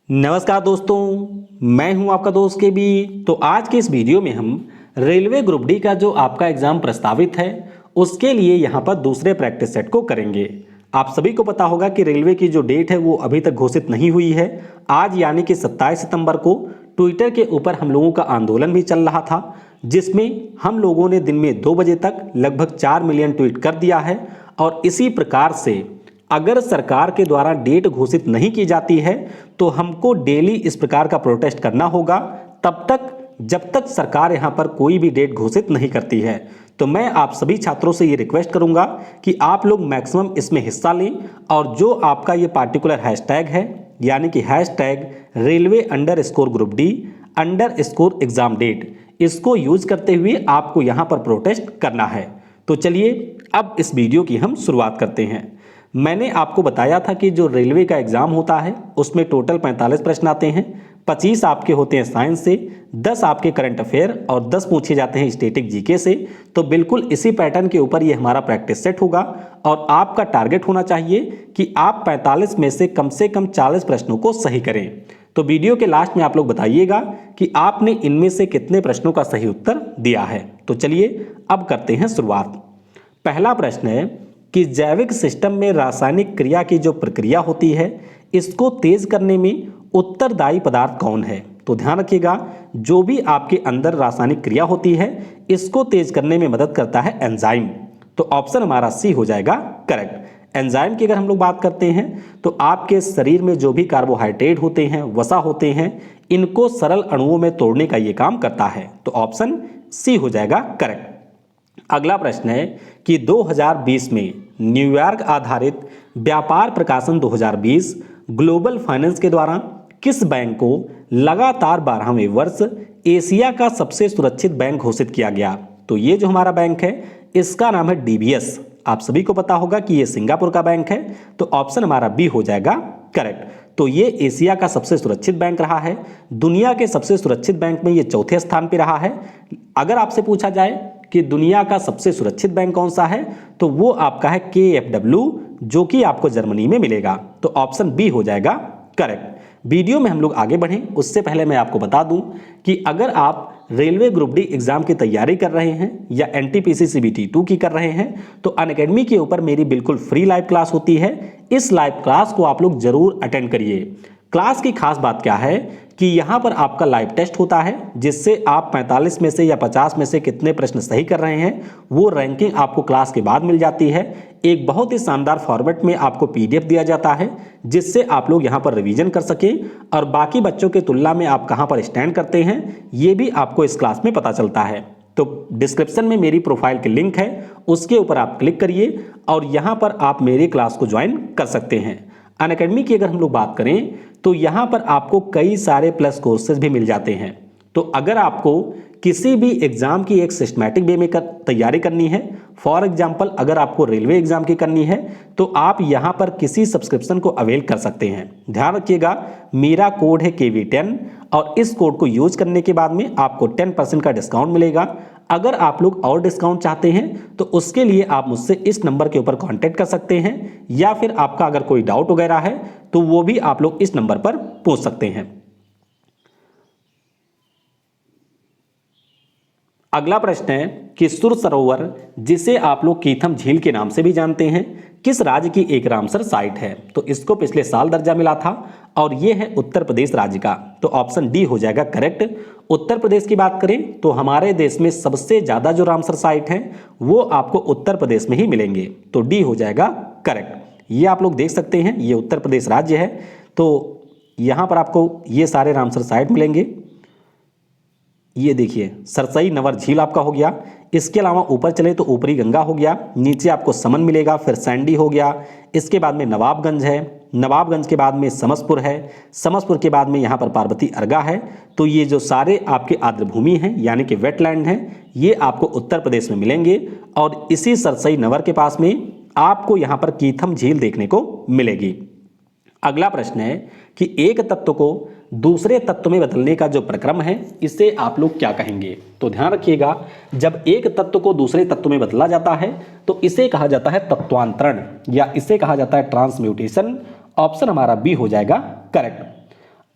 नमस्कार दोस्तों, मैं हूं आपका दोस्त के बी। तो आज के इस वीडियो में हम रेलवे ग्रुप डी का जो आपका एग्जाम प्रस्तावित है उसके लिए यहां पर दूसरे प्रैक्टिस सेट को करेंगे। आप सभी को पता होगा कि रेलवे की जो डेट है वो अभी तक घोषित नहीं हुई है। आज यानी कि 27 सितंबर को ट्विटर के ऊपर हम लोगों का आंदोलन भी चल रहा था, जिसमें हम लोगों ने दिन में 2 बजे तक लगभग 4 मिलियन ट्वीट कर दिया है। और इसी प्रकार से अगर सरकार के द्वारा डेट घोषित नहीं की जाती है तो हमको डेली इस प्रकार का प्रोटेस्ट करना होगा, तब तक जब तक सरकार यहाँ पर कोई भी डेट घोषित नहीं करती है। तो मैं आप सभी छात्रों से ये रिक्वेस्ट करूंगा कि आप लोग मैक्सिमम इसमें हिस्सा लें और जो आपका ये पार्टिकुलर हैशटैग है यानी कि हैशटैग railway_group_D_एग्जाम डेट, इसको यूज करते हुए आपको यहाँ पर प्रोटेस्ट करना है। तो चलिए अब इस वीडियो की हम शुरुआत करते हैं। मैंने आपको बताया था कि जो रेलवे का एग्जाम होता है उसमें टोटल 45 प्रश्न आते हैं। 25 आपके होते हैं साइंस से, 10 आपके करंट अफेयर और 10 पूछे जाते हैं स्टैटिक जीके से। तो बिल्कुल इसी पैटर्न के ऊपर ये हमारा प्रैक्टिस सेट होगा और आपका टारगेट होना चाहिए कि आप 45 में से कम 40 प्रश्नों को सही करें। तो वीडियो के लास्ट में आप लोग बताइएगा कि आपने इनमें से कितने प्रश्नों का सही उत्तर दिया है। तो चलिए अब करते हैं शुरुआत। पहला प्रश्न है कि जैविक सिस्टम में रासायनिक क्रिया की जो प्रक्रिया होती है इसको तेज करने में उत्तरदायी पदार्थ कौन है। तो ध्यान रखिएगा, जो भी आपके अंदर रासायनिक क्रिया होती है इसको तेज करने में मदद करता है एंजाइम। तो ऑप्शन हमारा सी हो जाएगा करेक्ट। एंजाइम की अगर हम लोग बात करते हैं तो आपके शरीर में जो भी कार्बोहाइड्रेट होते हैं, वसा होते हैं, इनको सरल अणुओं में तोड़ने का ये काम करता है। तो ऑप्शन सी हो जाएगा करेक्ट। अगला प्रश्न है कि 2020 में न्यूयॉर्क आधारित व्यापार प्रकाशन 2020 ग्लोबल फाइनेंस के द्वारा किस बैंक को लगातार 12वें वर्ष एशिया का सबसे सुरक्षित बैंक घोषित किया गया। तो ये जो हमारा बैंक है इसका नाम है डीबीएस। आप सभी को पता होगा कि ये सिंगापुर का बैंक है। तो ऑप्शन हमारा बी हो जाएगा करेक्ट। तो ये एशिया का सबसे सुरक्षित बैंक रहा है। दुनिया के सबसे सुरक्षित बैंक में ये चौथे स्थान पे रहा है। अगर आपसे पूछा जाए कि दुनिया का सबसे सुरक्षित बैंक कौन सा है तो वो आपका है KFW, जो कि आपको जर्मनी में मिलेगा। तो ऑप्शन बी हो जाएगा करेक्ट। वीडियो में हम लोग आगे बढ़ें उससे पहले मैं आपको बता दूं कि अगर आप रेलवे ग्रुप डी एग्जाम की तैयारी कर रहे हैं या NTPC CBT 2 की कर रहे हैं तो अनअकैडमी के ऊपर मेरी बिल्कुल फ्री लाइव क्लास होती है। इस लाइव क्लास को आप लोग जरूर अटेंड करिए। क्लास की खास बात क्या है कि यहाँ पर आपका लाइव टेस्ट होता है जिससे आप 45 में से या 50 में से कितने प्रश्न सही कर रहे हैं वो रैंकिंग आपको क्लास के बाद मिल जाती है। एक बहुत ही शानदार फॉर्मेट में आपको PDF दिया जाता है जिससे आप लोग यहाँ पर रिवीजन कर सकें और बाकी बच्चों की तुलना में आप कहाँ पर स्टैंड करते हैं ये भी आपको इस क्लास में पता चलता है। तो डिस्क्रिप्शन में मेरी प्रोफाइल की लिंक है, उसके ऊपर आप क्लिक करिए और यहाँ पर आप मेरी क्लास को ज्वाइन कर सकते हैं। अनअकैडमी की अगर हम लोग बात करें तो यहाँ पर आपको कई सारे प्लस कोर्सेज भी मिल जाते हैं। तो अगर आपको किसी भी एग्जाम की एक सिस्टमैटिक वे में तैयारी करनी है, फॉर एग्जांपल अगर आपको रेलवे एग्जाम की करनी है तो आप यहाँ पर किसी सब्सक्रिप्शन को अवेल कर सकते हैं। ध्यान रखिएगा, मेरा कोड है KV10 और इस कोड को यूज करने के बाद में आपको 10% का डिस्काउंट मिलेगा। अगर आप लोग और डिस्काउंट चाहते हैं तो उसके लिए आप मुझसे इस नंबर के ऊपर कांटेक्ट कर सकते हैं या फिर आपका अगर कोई डाउट वगैरह है तो वो भी आप लोग इस नंबर पर पूछ सकते हैं। अगला प्रश्न है कि सुर सरोवर, जिसे आप लोग कीथम झील के नाम से भी जानते हैं, किस राज्य की एक रामसर साइट है। तो इसको पिछले साल दर्जा मिला था और यह है उत्तर प्रदेश राज्य का। तो ऑप्शन डी हो जाएगा करेक्ट। उत्तर प्रदेश की बात करें तो हमारे देश में सबसे ज्यादा जो रामसर साइट है वो आपको उत्तर प्रदेश में ही मिलेंगे। तो डी हो जाएगा करेक्ट। ये आप लोग देख सकते हैं, ये उत्तर प्रदेश राज्य है। तो यहां पर आपको ये सारे रामसर साइट मिलेंगे। ये देखिए सरसई नवर झील आपका हो गया। इसके अलावा ऊपर चले तो ऊपरी गंगा हो गया, नीचे आपको समन मिलेगा, फिर सैंडी हो गया, इसके बाद में नवाबगंज है, नवाबगंज के बाद में समसपुर है, समसपुर के बाद में यहाँ पर पार्वती अर्गा है। तो ये जो सारे आपके आर्द्रभूमि हैं यानी कि वेटलैंड हैं ये आपको उत्तर प्रदेश में मिलेंगे और इसी सरसई नवर के पास में आपको यहाँ पर कीथम झील देखने को मिलेगी। अगला प्रश्न है कि एक तत्व को दूसरे तत्व में बदलने का जो प्रक्रम है इसे आप लोग क्या कहेंगे। तो ध्यान रखिएगा, जब एक तत्व को दूसरे तत्व में बदला जाता है तो इसे कहा जाता है तत्वांतरण या इसे कहा जाता है ट्रांसम्यूटेशन। ऑप्शन हमारा बी हो जाएगा करेक्ट।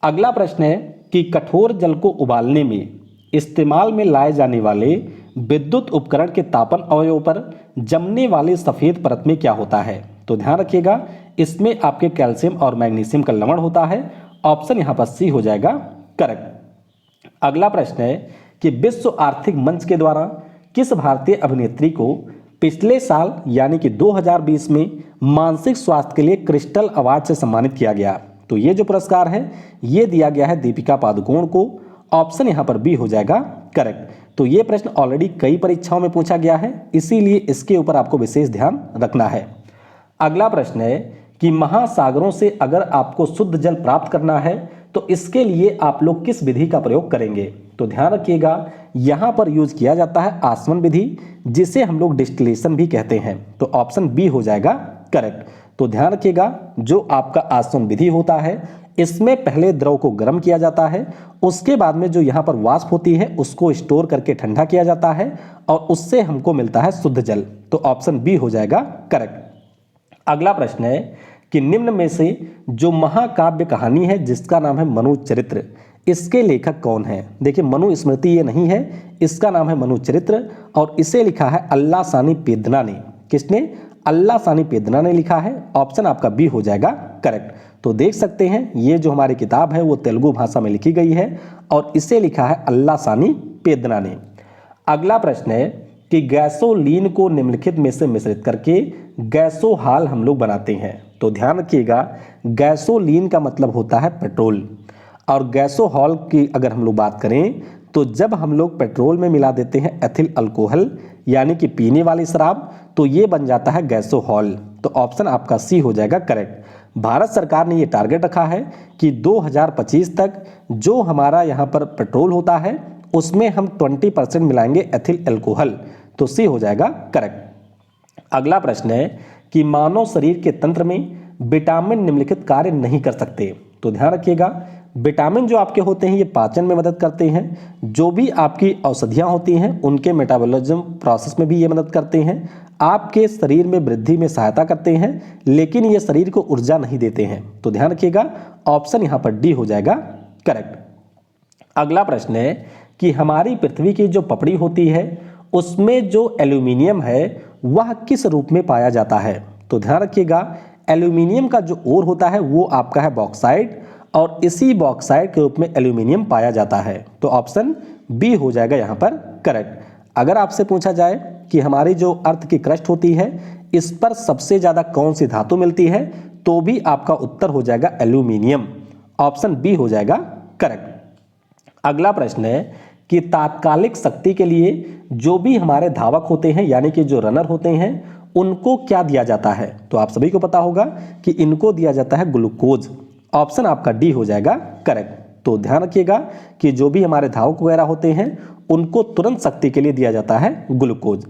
अगला प्रश्न है कि कठोर जल को उबालने में इस्तेमाल में लाए जाने वाले विद्युत उपकरण के तापन अवयव पर जमने वाली सफेद परत में क्या होता है? तो ध्यान रखिएगा, इसमें आपके कैल्शियम और मैग्नीशियम का लवण होता है। ऑप्शन यहाँ पर सी हो जाएगा करेक्ट। अगला प्रश्न है कि विश्व आर्थिक मंच के द्वारा किस भारतीय अभिनेत्री को पिछले साल यानी कि 2020 में मानसिक स्वास्थ्य के लिए क्रिस्टल अवार्ड से सम्मानित किया गया? तो ये जो पुरस्कार है ये दिया गया है दीपिका पादुकोण को। ऑप्शन यहाँ पर बी हो जाएगा करेक्ट। तो ये प्रश्न ऑलरेडी कई परीक्षाओं में पूछा गया है, इसीलिए इसके ऊपर आपको विशेष ध्यान रखना है। अगला प्रश्न है कि महासागरों से अगर आपको शुद्ध जल प्राप्त करना है तो इसके लिए आप लोग किस विधि का प्रयोग करेंगे? तो ध्यान रखिएगा, यहाँ पर यूज किया जाता है आसवन विधि, जिसे हम लोग डिस्टिलेशन भी कहते हैं। तो ऑप्शन बी हो जाएगा करेक्ट। तो ध्यान रखिएगा, जो आपका आसवन विधि होता है इसमें पहले द्रव को गर्म किया जाता है, उसके बाद में जो यहाँ पर वाष्प होती है उसको स्टोर करके ठंडा किया जाता है और उससे हमको मिलता है शुद्ध जल। तो ऑप्शन बी हो जाएगा करेक्ट। अगला प्रश्न है कि निम्न में से जो महाकाव्य कहानी है जिसका नाम है मनु चरित्र, इसके लेखक कौन है? देखिए, मनु स्मृति ये नहीं है, इसका नाम है मनु चरित्र और इसे लिखा है अल्लासानी पेदना ने। किसने? अल्लासानी पेदना ने लिखा है। ऑप्शन आपका बी हो जाएगा करेक्ट। तो देख सकते हैं ये जो हमारी किताब है वो तेलुगु भाषा में लिखी गई है और इसे लिखा है अल्लासानी पेदना ने। अगला प्रश्न है कि गैसोलीन को निम्नलिखित में से मिश्रित करके गैसोहाल हम लोग बनाते हैं। तो ध्यान रखिएगा, गैसोलीन का मतलब होता है पेट्रोल और गैसोहॉल की अगर हम लोग बात करें तो जब हम लोग पेट्रोल में मिला देते हैं एथिल अल्कोहल यानी कि पीने वाली शराब, तो ये बन जाता है गैसोहॉल। तो ऑप्शन आपका सी हो जाएगा करेक्ट। भारत सरकार ने ये टारगेट रखा है कि 2025 तक जो हमारा यहाँ पर पेट्रोल होता है उसमें हम 20% मिलाएंगे एथिल अल्कोहल। तो सी हो जाएगा करेक्ट। अगला प्रश्न है कि मानव शरीर के तंत्र में विटामिन निम्नलिखित कार्य नहीं कर सकते। तो ध्यान रखिएगा, विटामिन जो आपके होते हैं ये पाचन में मदद करते हैं, जो भी आपकी औषधियाँ होती हैं उनके मेटाबॉलिज्म प्रोसेस में भी ये मदद करते हैं, आपके शरीर में वृद्धि में सहायता करते हैं, लेकिन ये शरीर को ऊर्जा नहीं देते हैं। तो ध्यान रखिएगा, ऑप्शन यहाँ पर डी हो जाएगा करेक्ट। अगला प्रश्न है कि हमारी पृथ्वी की जो पपड़ी होती है उसमें जो एल्यूमिनियम है वह किस रूप में पाया जाता है? तो ध्यान रखिएगा, एल्यूमिनियम का जो ओर होता है वो आपका है बॉक्साइट और इसी बॉक्साइट के रूप में एल्यूमिनियम पाया जाता है। तो ऑप्शन बी हो जाएगा यहाँ पर करेक्ट। अगर आपसे पूछा जाए कि हमारी जो अर्थ की क्रस्ट होती है इस पर सबसे ज़्यादा कौन सी धातु मिलती है, तो भी आपका उत्तर हो जाएगा एल्यूमिनियम। ऑप्शन बी हो जाएगा करेक्ट। अगला प्रश्न है कि तात्कालिक शक्ति के लिए जो भी हमारे धावक होते हैं यानी कि जो रनर होते हैं उनको क्या दिया जाता है? तो आप सभी को पता होगा कि इनको दिया जाता है ग्लूकोज। ऑप्शन आपका डी हो जाएगा करेक्ट। तो ध्यान रखिएगा कि जो भी हमारे धावक वगैरह होते हैं उनको तुरंत शक्ति के लिए दिया जाता है ग्लूकोज।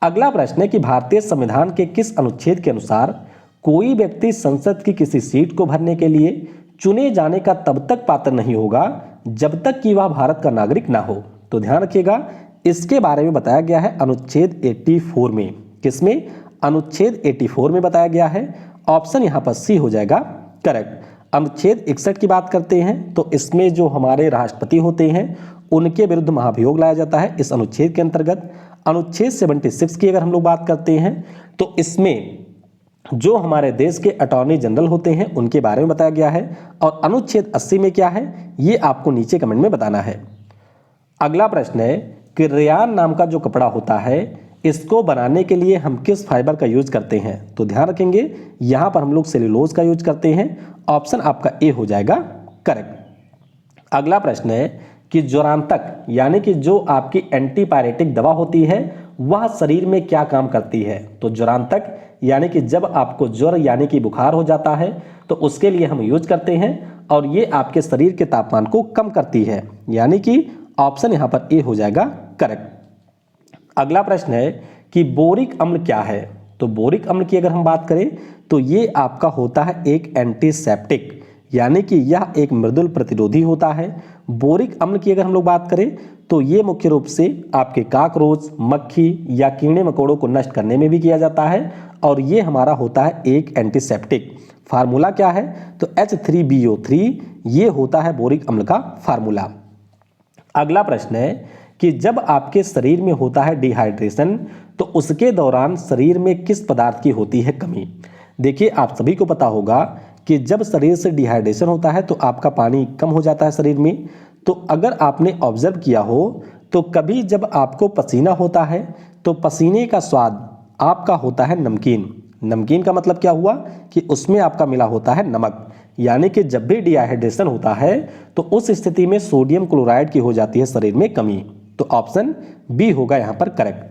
अगला प्रश्न है कि भारतीय संविधान के किस अनुच्छेद के अनुसार कोई व्यक्ति संसद की किसी सीट को भरने के लिए चुने जाने का तब तक पात्र नहीं होगा जब तक कि वह भारत का नागरिक ना हो? तो ध्यान रखिएगा, इसके बारे में बताया गया है अनुच्छेद 84 में। किसमें? अनुच्छेद 84 में बताया गया है। ऑप्शन यहाँ पर सी हो जाएगा करेक्ट। अनुच्छेद 61 की बात करते हैं तो इसमें जो हमारे राष्ट्रपति होते हैं उनके विरुद्ध महाभियोग लाया जाता है इस अनुच्छेद के अंतर्गत। अनुच्छेद 76 की अगर हम लोग बात करते हैं तो इसमें जो हमारे देश के अटॉर्नी जनरल होते हैं उनके बारे में बताया गया है। और अनुच्छेद 80 में क्या है ये आपको नीचे कमेंट में बताना है। अगला प्रश्न है कि रेयान नाम का जो कपड़ा होता है इसको बनाने के लिए हम किस फाइबर का यूज करते हैं? तो ध्यान रखेंगे, यहाँ पर हम लोग सेल्यूलोज का यूज करते हैं। ऑप्शन आपका ए हो जाएगा करेक्ट। अगला प्रश्न है कि ज्वरांतक यानी कि जो आपकी एंटीपायरेटिक दवा होती है वह शरीर में क्या काम करती है? तो ज्वरांतक यानी कि जब आपको ज्वर यानी कि बुखार हो जाता है तो उसके लिए हम यूज करते हैं और ये आपके शरीर के तापमान को कम करती है, यानी कि ऑप्शन यहाँ पर ए हो जाएगा करेक्ट। अगला प्रश्न है कि बोरिक अम्ल क्या है? तो बोरिक अम्ल की अगर हम बात करें तो ये आपका होता है एक एंटीसेप्टिक, यानी कि यह एक मृदुल प्रतिरोधी होता है। बोरिक अम्ल की अगर हम लोग बात करें तो ये मुख्य रूप से आपके काकरोच, मक्खी या कीड़े मकोड़ों को नष्ट करने में भी किया जाता है और ये हमारा होता है एक एंटीसेप्टिक। फार्मूला क्या है? तो H3BO3 ये होता है बोरिक अम्ल का फार्मूला। अगला प्रश्न है कि जब आपके शरीर में होता है डिहाइड्रेशन तो उसके दौरान शरीर में किस पदार्थ की होती है कमी? देखिए, आप सभी को पता होगा कि जब शरीर से डिहाइड्रेशन होता है तो आपका पानी कम हो जाता है शरीर में। तो अगर आपने ऑब्जर्व किया हो तो कभी जब आपको पसीना होता है तो पसीने का स्वाद आपका होता है नमकीन। नमकीन का मतलब क्या हुआ कि उसमें आपका मिला होता है नमक। यानी कि जब भी डिहाइड्रेशन होता है तो उस स्थिति में सोडियम क्लोराइड की हो जाती है शरीर में कमी। तो ऑप्शन बी होगा यहाँ पर करेक्ट।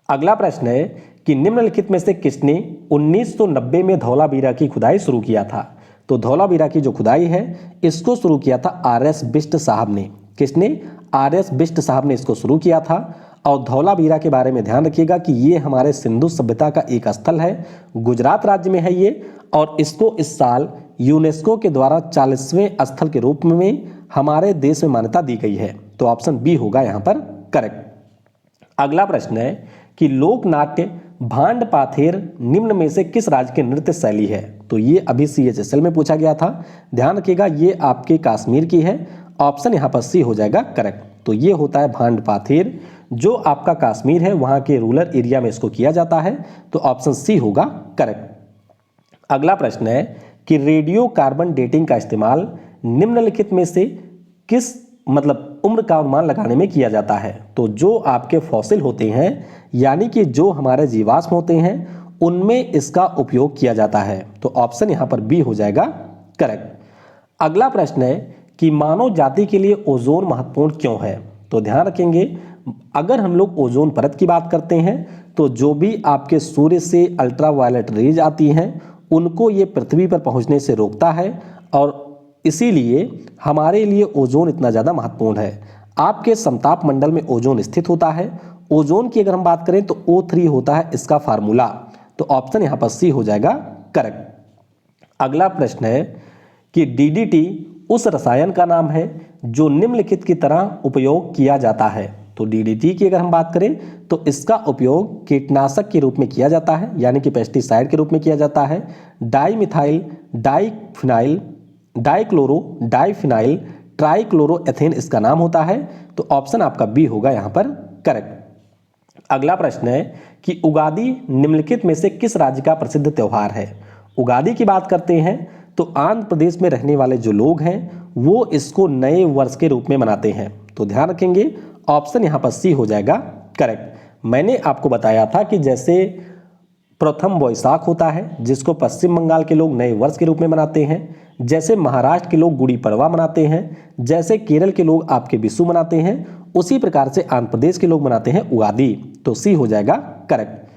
अगला प्रश्न है कि निम्नलिखित में से किसने 1990 में धौलावीरा की खुदाई शुरू किया था? तो धौलावीरा की जो खुदाई है इसको शुरू किया था आर.एस. बिष्ट साहब ने। किसने? आर.एस. बिष्ट साहब ने इसको शुरू किया था। और धौलावीरा के बारे में ध्यान रखिएगा कि ये हमारे सिंधु सभ्यता का एक स्थल है, गुजरात राज्य में है ये, और इसको इस साल यूनेस्को के द्वारा 40वें स्थल के रूप में हमारे देश में मान्यता दी गई है। तो ऑप्शन बी होगा यहाँ पर करेक्ट। अगला प्रश्न है कि लोक नाट्य भांड पाथेर निम्न में से किस राज्य की नृत्य शैली है? तो ये अभी CHSL में पूछा गया था। ध्यान रखिएगा ये आपके कश्मीर की है। ऑप्शन यहाँ पर सी हो जाएगा करेक्ट। तो ये होता है भांड पाथेर, जो आपका कश्मीर है वहाँ के रूरल एरिया में इसको किया जाता है। तो ऑप्शन सी होगा करेक्ट। अगला प्रश्न है कि रेडियो कार्बन डेटिंग का इस्तेमाल निम्नलिखित में से किस उम्र का अनुमान लगाने में किया जाता है? तो जो आपके फॉसिल होते हैं यानी कि जो हमारे जीवाश्म होते हैं उनमें इसका उपयोग किया जाता है। तो ऑप्शन यहाँ पर बी हो जाएगा करेक्ट। अगला प्रश्न है कि मानव जाति के लिए ओजोन महत्वपूर्ण क्यों है? तो ध्यान रखेंगे, अगर हम लोग ओजोन परत की बात करते हैं तो जो भी आपके सूर्य से अल्ट्रावायलेट रेज आती हैं उनको ये पृथ्वी पर पहुंचने से रोकता है, और इसीलिए हमारे लिए ओजोन इतना ज़्यादा महत्वपूर्ण है। आपके समताप मंडल में ओजोन स्थित होता है। ओजोन की अगर हम बात करें तो O3 होता है इसका फार्मूला। तो ऑप्शन यहाँ पर सी हो जाएगा करेक्ट। अगला प्रश्न है कि DDT उस रसायन का नाम है जो निम्नलिखित की तरह उपयोग किया जाता है। तो DDT की अगर हम बात करें तो इसका उपयोग कीटनाशक के रूप में किया जाता है, यानी कि पेस्टिसाइड के रूप में किया जाता है। डाईमिथाइल डाईफिनाइल डाइक्लोरो डाइफिनाइल ट्राइक्लोरोएथेन इसका नाम होता है। तो ऑप्शन आपका बी होगा यहाँ पर करेक्ट। अगला प्रश्न है कि उगादि निम्नलिखित में से किस राज्य का प्रसिद्ध त्यौहार है? उगादि की बात करते हैं तो आंध्र प्रदेश में रहने वाले जो लोग हैं वो इसको नए वर्ष के रूप में मनाते हैं। तो ध्यान रखेंगे ऑप्शन यहाँ पर सी हो जाएगा करेक्ट। मैंने आपको बताया था कि जैसे प्रथम वैशाख होता है जिसको पश्चिम बंगाल के लोग नए वर्ष के रूप में मनाते हैं, जैसे महाराष्ट्र के लोग गुड़ी पड़वा मनाते हैं, जैसे केरल के लोग आपके विशु मनाते हैं, उसी प्रकार से आंध्र प्रदेश के लोग मनाते हैं उगादि। तो सी हो जाएगा करेक्ट।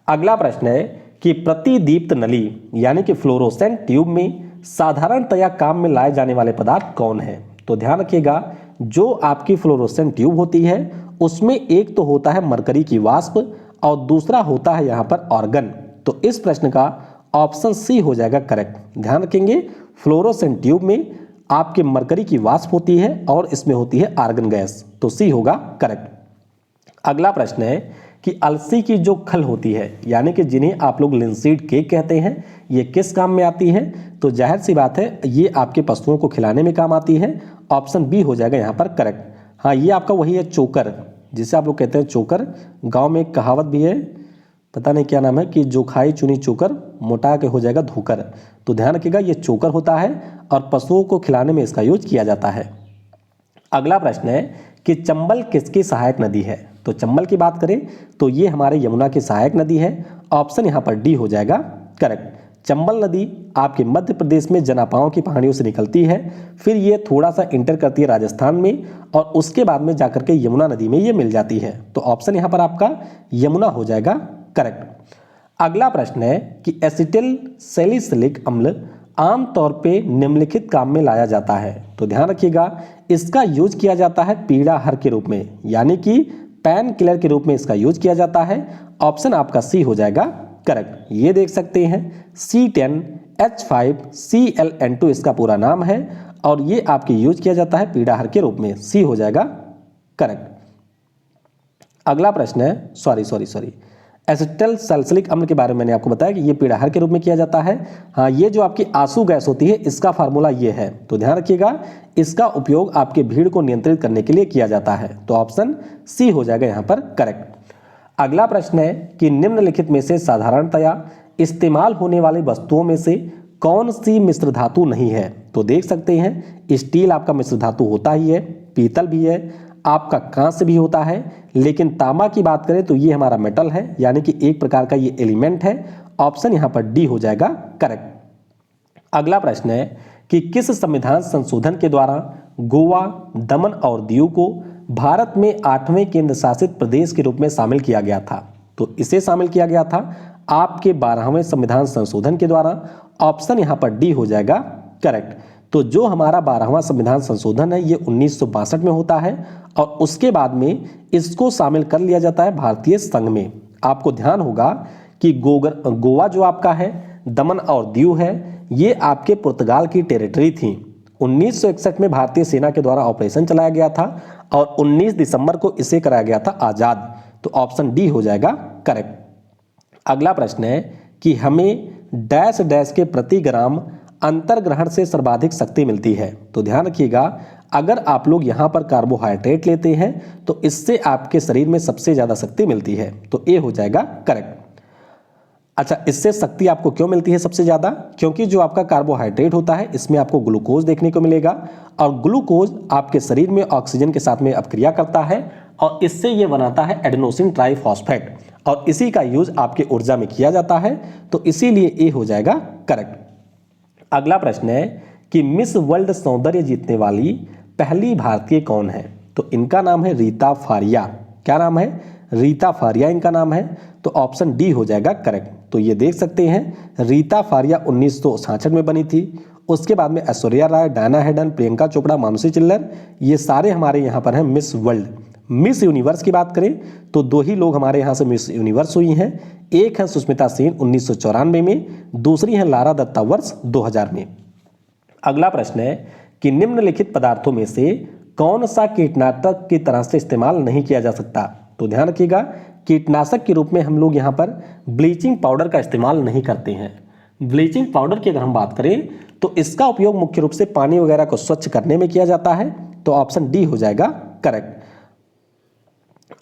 अगला प्रश्न है कि प्रतिदीप्त नली यानी कि फ्लोरोसेंट ट्यूब में साधारणतया काम में लाए जाने वाले पदार्थ कौन है? तो ध्यान रखिएगा, जो आपकी फ्लोरोसेंट ट्यूब होती है उसमें एक तो होता है मरकरी की वाष्प और दूसरा होता है यहाँ पर ऑर्गन। तो इस प्रश्न का ऑप्शन सी हो जाएगा करेक्ट। ध्यान रखेंगे, फ्लोरोसेंट ट्यूब में आपके मरकरी की वाष्प होती है और इसमें होती है आर्गन गैस। तो सी होगा करेक्ट। अगला प्रश्न है कि अलसी की जो खल होती है यानी कि जिन्हें आप लोग लिंसीड केक कहते हैं, ये किस काम में आती है? तो जाहिर सी बात है ये आपके पशुओं को खिलाने में काम आती है। ऑप्शन बी हो जाएगा यहाँ पर करेक्ट। हाँ, ये आपका वही है चोकर, जिसे आप लोग कहते हैं चोकर। गांव में एक कहावत भी है, पता नहीं क्या नाम है, कि जो खाई चुनी चोकर मोटा के हो जाएगा धोकर। तो ध्यान रखिएगा ये चोकर होता है और पशुओं को खिलाने में इसका यूज किया जाता है। अगला प्रश्न है कि चंबल किसकी सहायक नदी है? तो चंबल की बात करें तो ये हमारे यमुना की सहायक नदी है। ऑप्शन यहाँ पर डी हो जाएगा करेक्ट। चंबल नदी आपके मध्य प्रदेश में जनापाओं की पहाड़ियों से निकलती है, फिर ये थोड़ा सा इंटर करती है राजस्थान में और उसके बाद में जाकर के यमुना नदी में ये मिल जाती है। तो ऑप्शन यहाँ पर आपका यमुना हो जाएगा करेक्ट। अगला प्रश्न है कि एसिटिल सैलिसिलिक अम्ल आमतौर पे निम्नलिखित काम में लाया जाता है। तो ध्यान रखिएगा, इसका यूज किया जाता है पीड़ा हर के रूप में, यानी कि पैन किलर के रूप में इसका यूज किया जाता है। ऑप्शन आपका सी हो जाएगा करेक्ट। ये देख सकते हैं C10H5ClN2 इसका पूरा नाम है और ये आपके यूज किया जाता है पीड़ा हर के रूप में। सी हो जाएगा करेक्ट। अगला प्रश्न है सॉरी एसिटल सैलिसिलिक अम्ल के बारे में मैंने आपको बताया कि ये पीड़ाहार के रूप में किया जाता है। हाँ, ये जो आपकी आंसू गैस होती है इसका फार्मूला ये है, तो ध्यान रखिएगा इसका उपयोग आपके भीड़ को नियंत्रित करने के लिए किया जाता है। तो ऑप्शन सी हो जाएगा यहाँ पर करेक्ट। अगला प्रश्न है कि निम्नलिखित में से साधारणतया इस्तेमाल होने वाली वस्तुओं में से कौन सी मिश्र धातु नहीं है। तो देख सकते हैं स्टील आपका मिश्र धातु होता ही है, पीतल भी है, आपका कांस्य भी होता है, लेकिन तांबा की बात करें तो ये हमारा मेटल है, यानी कि एक प्रकार का ये एलिमेंट है। ऑप्शन यहाँ पर डी हो जाएगा करेक्ट। अगला प्रश्न है कि किस संविधान संशोधन के द्वारा गोवा, दमन और दीव को भारत में 8वें केंद्र शासित प्रदेश के रूप में शामिल किया गया था। तो इसे शामिल किया गया था आपके 12वें संविधान संशोधन के द्वारा। ऑप्शन यहाँ पर डी हो जाएगा करेक्ट। तो जो हमारा 12वां संविधान संशोधन है ये 1962 में होता है और उसके बाद में इसको शामिल कर लिया जाता है भारतीय संघ में। आपको ध्यान होगा कि गोवा जो आपका है, दमन और दीव है, ये आपके पुर्तगाल की टेरिटरी थी। 1961 में भारतीय सेना के द्वारा ऑपरेशन चलाया गया था और 19 दिसंबर को इसे कराया गया था आज़ाद। तो ऑप्शन डी हो जाएगा करेक्ट। अगला प्रश्न है कि हमें डैश डैश के प्रति ग्राम अंतर्ग्रहण से सर्वाधिक शक्ति मिलती है। तो ध्यान रखिएगा अगर आप लोग यहाँ पर कार्बोहाइड्रेट लेते हैं तो इससे आपके शरीर में सबसे ज़्यादा शक्ति मिलती है। तो ए हो जाएगा करेक्ट। अच्छा, इससे शक्ति आपको क्यों मिलती है सबसे ज़्यादा? क्योंकि जो आपका कार्बोहाइड्रेट होता है इसमें आपको ग्लूकोज देखने को मिलेगा और ग्लूकोज आपके शरीर में ऑक्सीजन के साथ में अपक्रिया करता है और इससे ये बनाता है एडेनोसिन ट्राइफॉस्फेट और इसी का यूज आपके ऊर्जा में किया जाता है। तो इसीलिए ए हो जाएगा करेक्ट। अगला प्रश्न है कि मिस वर्ल्ड सौंदर्य जीतने वाली पहली भारतीय कौन है? तो इनका नाम है रीता फारिया। क्या नाम है? रीता फारिया इनका नाम है। तो ऑप्शन डी हो जाएगा करेक्ट। तो ये देख सकते हैं रीता फारिया 1966 में बनी थी। उसके बाद में ऐश्वर्या राय, डायना हेडन, प्रियंका चोपड़ा, मानुषी चिल्लर, ये सारे हमारे यहाँ पर हैं मिस वर्ल्ड। मिस यूनिवर्स की बात करें तो दो ही लोग हमारे यहाँ से मिस यूनिवर्स हुई हैं। एक है सुष्मिता सेन 1994 में, दूसरी है लारा दत्ता वर्ष 2000 में। अगला प्रश्न है कि निम्नलिखित पदार्थों में से कौन सा कीटनाशक की तरह से इस्तेमाल नहीं किया जा सकता? तो ध्यान रखिएगा कीटनाशक के रूप में हम लोग यहाँ पर ब्लीचिंग पाउडर का इस्तेमाल नहीं करते हैं। ब्लीचिंग पाउडर की अगर हम बात करें तो इसका उपयोग मुख्य रूप से पानी वगैरह को स्वच्छ करने में किया जाता है। तो ऑप्शन डी हो जाएगा करेक्ट।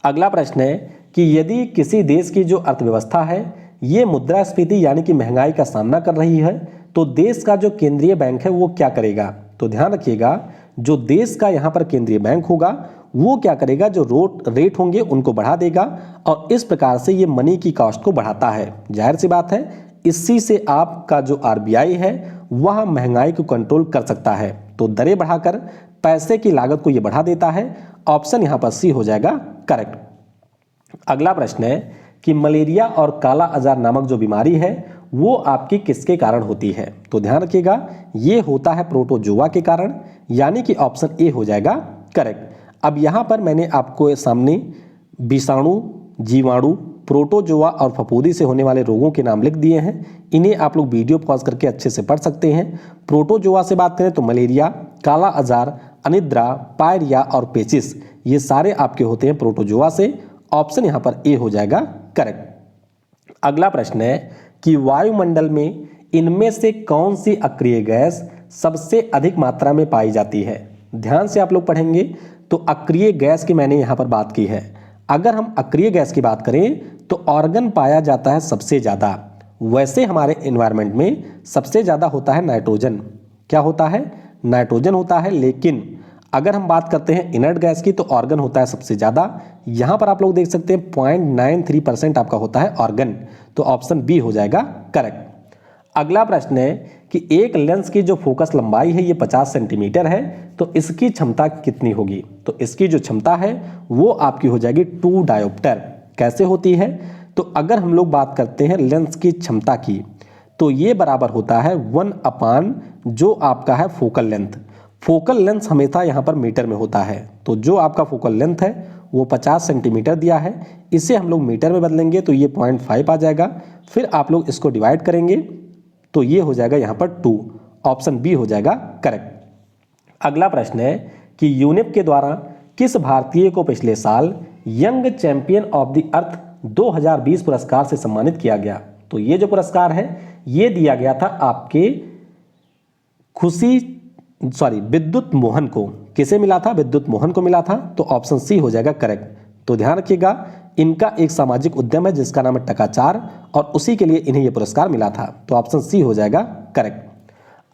अगला प्रश्न है कि यदि किसी देश की जो अर्थव्यवस्था है ये मुद्रास्फीति यानी कि महंगाई का सामना कर रही है तो देश का जो केंद्रीय बैंक है वो क्या करेगा? तो ध्यान रखिएगा जो देश का यहाँ पर केंद्रीय बैंक होगा वो क्या करेगा, जो रेट होंगे उनको बढ़ा देगा और इस प्रकार से ये मनी की कॉस्ट को बढ़ाता है। जाहिर सी बात है इसी से आपका जो आरबीआई है वह महंगाई को कंट्रोल कर सकता है। तो दरें बढ़ाकर पैसे की लागत को ये बढ़ा देता है। ऑप्शन यहाँ पर सी हो जाएगा करेक्ट। अगला प्रश्न है कि मलेरिया और काला अजार नामक जो बीमारी है वो आपकी किसके कारण होती है? तो ध्यान रखिएगा ये होता है प्रोटोजोआ के कारण, यानी कि ऑप्शन ए हो जाएगा करेक्ट। अब यहाँ पर मैंने आपको सामने विषाणु, जीवाणु, प्रोटोजोआ और फफूंदी से होने वाले रोगों के नाम लिख दिए हैं। इन्हें आप लोग वीडियो पॉज करके अच्छे से पढ़ सकते हैं। प्रोटोजोआ से बात करें तो मलेरिया, काला अजार, अनिद्रा, पायरिया और पेचिस, ये सारे आपके होते हैं प्रोटोजोआ से। ऑप्शन यहाँ पर ए हो जाएगा करेक्ट। अगला प्रश्न है कि वायुमंडल में इनमें से कौन सी अक्रिय गैस सबसे अधिक मात्रा में पाई जाती है? ध्यान से आप लोग पढ़ेंगे तो अक्रिय गैस की मैंने यहाँ पर बात की है। अगर हम अक्रिय गैस की बात करें तो ऑर्गन पाया जाता है सबसे ज़्यादा। वैसे हमारे एनवायरनमेंट में सबसे ज़्यादा होता है नाइट्रोजन। क्या होता है? नाइट्रोजन होता है। लेकिन अगर हम बात करते हैं इनर्ट गैस की तो ऑर्गन होता है सबसे ज़्यादा। यहाँ पर आप लोग देख सकते हैं 0.93% आपका होता है ऑर्गन। तो ऑप्शन बी हो जाएगा करेक्ट। अगला प्रश्न है कि एक लेंस की जो फोकस लंबाई है ये 50 सेंटीमीटर है तो इसकी क्षमता कितनी होगी? तो इसकी जो क्षमता है वो आपकी हो जाएगी 2 डायोप्टर। कैसे होती है? तो अगर हम लोग बात करते हैं लेंस की क्षमता की तो ये बराबर होता है 1/, जो आपका है फोकल लेंथ। फोकल लेंथ हमेशा यहाँ पर मीटर में होता है। तो जो आपका फोकल लेंथ है वो 50 सेंटीमीटर दिया है, इसे हम लोग मीटर में बदलेंगे तो ये 0.5 आ जाएगा। फिर आप लोग इसको डिवाइड करेंगे तो ये हो जाएगा यहाँ पर 2। ऑप्शन बी हो जाएगा करेक्ट। अगला प्रश्न है कि यूनेप के द्वारा किस भारतीय को पिछले साल young champion of the earth 2020 पुरस्कार से सम्मानित किया गया। तो ये जो पुरस्कार है ये दिया गया था आपके विद्युत मोहन को। किसे मिला था? विद्युत मोहन को मिला था। तो ऑप्शन सी हो जाएगा करेक्ट। तो ध्यान रखिएगा, इनका एक सामाजिक उद्यम है जिसका नाम है टकाचार और उसी के लिए इन्हें यह पुरस्कार मिला था। तो ऑप्शन सी हो जाएगा करेक्ट।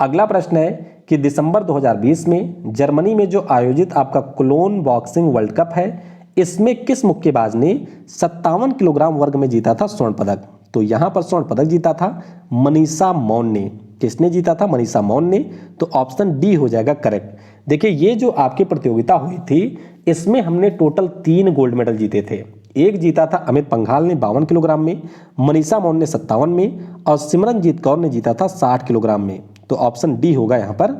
अगला प्रश्न है कि दिसंबर 2020 में जर्मनी में जो आयोजित आपका कोलोन बॉक्सिंग वर्ल्ड कप है, इसमें किस मुक्केबाज ने 57 किलोग्राम वर्ग में जीता था स्वर्ण पदक? तो यहां पर स्वर्ण पदक जीता था मनीषा मौन ने। किसने जीता था? मनीषा मौन ने। तो ऑप्शन डी हो जाएगा करेक्ट। देखिए, ये जो आपकी प्रतियोगिता हुई थी इसमें हमने टोटल 3 गोल्ड मेडल जीते थे। एक जीता था अमित पंघाल ने 52 किलोग्राम में, मनीषा मौन ने 57 में और सिमरनजीत कौर ने जीता था 60 किलोग्राम में। तो ऑप्शन डी होगा यहां पर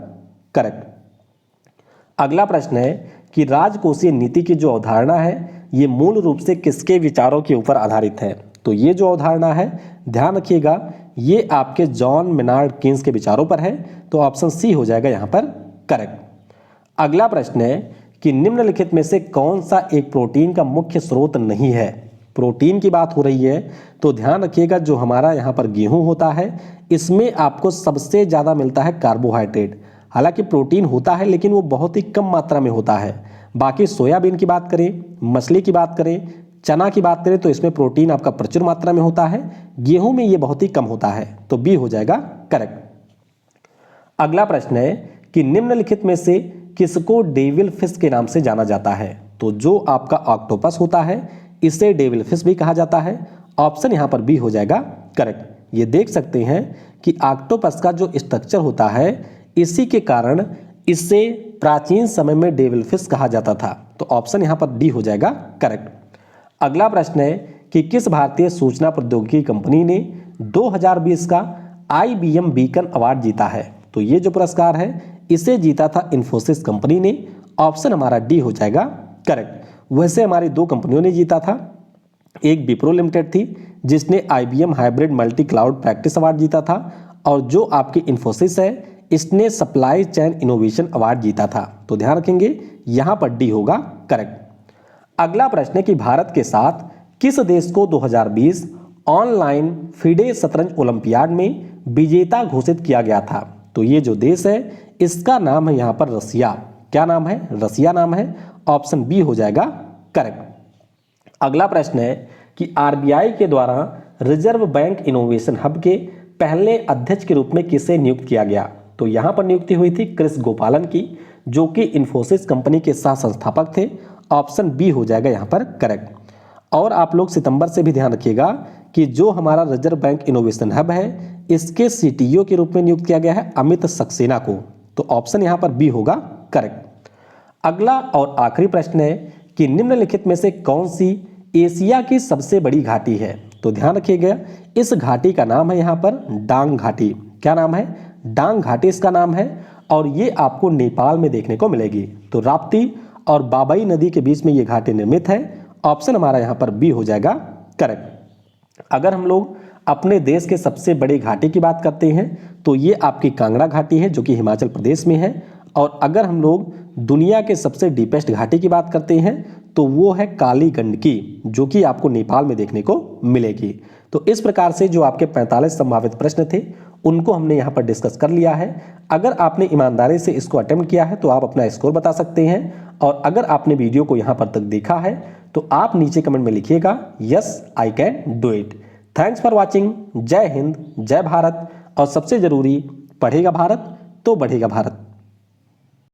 करेक्ट। अगला प्रश्न है कि राजकोषीय नीति की जो अवधारणा है ये मूल रूप से किसके विचारों के ऊपर आधारित है? तो ये जो अवधारणा है ध्यान रखिएगा, ये आपके जॉन मेनार्ड कीन्स के विचारों पर है। तो ऑप्शन सी हो जाएगा यहां पर करेक्ट। अगला प्रश्न है कि निम्नलिखित में से कौन सा एक प्रोटीन का मुख्य स्रोत नहीं है? प्रोटीन की बात हो रही है तो ध्यान रखिएगा, जो हमारा यहाँ पर गेहूं होता है इसमें आपको सबसे ज़्यादा मिलता है कार्बोहाइड्रेट। हालांकि प्रोटीन होता है लेकिन वो बहुत ही कम मात्रा में होता है। बाकी सोयाबीन की बात करें, मछली की बात करें, चना की बात करें तो इसमें प्रोटीन आपका प्रचुर मात्रा में होता है। गेहूं में ये बहुत ही कम होता है। तो बी हो जाएगा करेक्ट। अगला प्रश्न है कि निम्नलिखित में से किसको डेविल फिश के नाम से जाना जाता है? तो जो आपका ऑक्टोपस होता है इसे डेविल फिश भी कहा जाता है। ऑप्शन यहां पर बी हो जाएगा करेक्ट। ये देख सकते हैं कि ऑक्टोपस का जो स्ट्रक्चर होता है इसी के कारण इसे प्राचीन समय में डेविल फिश कहा जाता था। तो ऑप्शन यहां पर डी हो जाएगा करेक्ट। अगला प्रश्न है कि किस भारतीय सूचना प्रौद्योगिकी कंपनी ने 2020 का IBM बीकन अवार्ड जीता है? तो ये जो पुरस्कार है इसे जीता था इन्फोसिस कंपनी ने। ऑप्शन हमारा डी हो जाएगा करेक्ट। वैसे हमारी 2 कंपनियों ने जीता था, एक विप्रो लिमिटेड थी जिसने IBM hybrid multi cloud practice award जीता था और जो आपकी इन्फोसिस है इसने सप्लाई चेन इनोवेशन अवार्ड जीता था। तो ध्यान रखेंगे यहां पर डी होगा करेक्ट। अगला प्रश्न है कि भारत के साथ किस देश को 2020 ऑनलाइन फिडे शतरंज ओलंपियाड में विजेता घोषित किया गया था? तो ये जो देश है इसका नाम है यहां पर रसिया। क्या नाम है? रसिया नाम है। ऑप्शन बी हो जाएगा करेक्ट। अगला प्रश्न है कि आरबीआई के द्वारा रिजर्व बैंक इनोवेशन हब के पहले अध्यक्ष के रूप में किसे नियुक्त किया गया? तो यहां पर नियुक्ति हुई थी क्रिस गोपालन की, जो कि इन्फोसिस कंपनी के सह संस्थापक थे। ऑप्शन बी हो जाएगा यहां पर करेक्ट। और आप लोग सितंबर से भी ध्यान रखिएगा कि जो हमारा रिजर्व बैंक इनोवेशन हब है इसके सीटीओ के रूप में नियुक्त किया गया है अमित सक्सेना को। तो ऑप्शन यहां पर बी होगा करेक्ट। अगला और आखिरी प्रश्न है कि निम्नलिखित में से कौन सी एशिया की सबसे बड़ी घाटी है? तो ध्यान रखिएगा, इस घाटी का नाम है यहां पर डांग घाटी। क्या नाम है? डांग घाटी इसका नाम है और ये आपको नेपाल में देखने को मिलेगी। तो राप्ती और बाबई नदी के बीच में ये घाटी निर्मित है। ऑप्शन हमारा यहां पर बी हो जाएगा करेक्ट। अगर हम लोग अपने देश के सबसे बड़े घाटी की बात करते हैं तो ये आपकी कांगड़ा घाटी है जो कि हिमाचल प्रदेश में है। और अगर हम लोग दुनिया के सबसे डीपेस्ट घाटी की बात करते हैं तो वो है काली गंडकी, जो कि आपको नेपाल में देखने को मिलेगी। तो इस प्रकार से जो आपके 45 संभावित प्रश्न थे उनको हमने यहाँ पर डिस्कस कर लिया है। अगर आपने ईमानदारी से इसको अटेम्प्ट किया है तो आप अपना स्कोर बता सकते हैं। और अगर आपने वीडियो को यहाँ पर तक देखा है तो आप नीचे कमेंट में लिखिएगा yes I can do it. Thanks for watching. जय हिंद, जय भारत और सबसे जरूरी, पढ़ेगा भारत तो बढ़ेगा भारत।